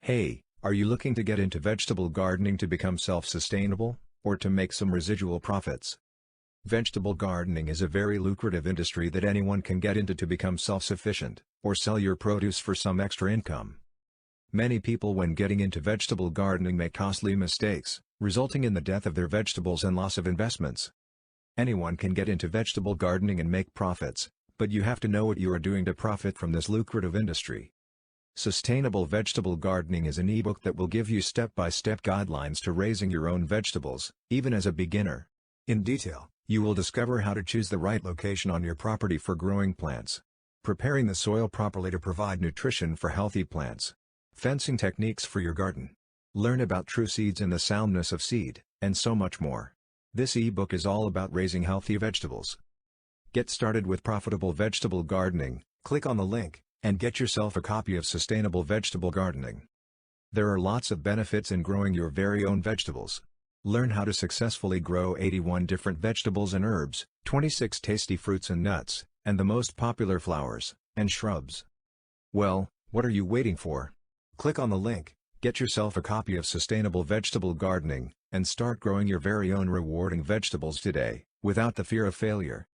Hey, are you looking to get into vegetable gardening to become self-sustainable, or to make some residual profits? Vegetable gardening is a very lucrative industry that anyone can get into to become self-sufficient, or sell your produce for some extra income. Many people when getting into vegetable gardening make costly mistakes, resulting in the death of their vegetables and loss of investments. Anyone can get into vegetable gardening and make profits, but you have to know what you are doing to profit from this lucrative industry. Sustainable Vegetable Gardening is an ebook that will give you step-by-step guidelines to raising your own vegetables, even as a beginner. In detail, you will discover how to choose the right location on your property for growing plants, preparing the soil properly to provide nutrition for healthy plants, fencing techniques for your garden, learn about true seeds and the soundness of seed, and so much more. This ebook is all about raising healthy vegetables. Get started with profitable vegetable gardening. Click on the link and get yourself a copy of Sustainable Vegetable Gardening. There are lots of benefits in growing your very own vegetables. Learn how to successfully grow 81 different vegetables and herbs, 26 tasty fruits and nuts, and the most popular flowers and shrubs. Well, what are you waiting for? Click on the link, get yourself a copy of Sustainable Vegetable Gardening, and start growing your very own rewarding vegetables today, without the fear of failure.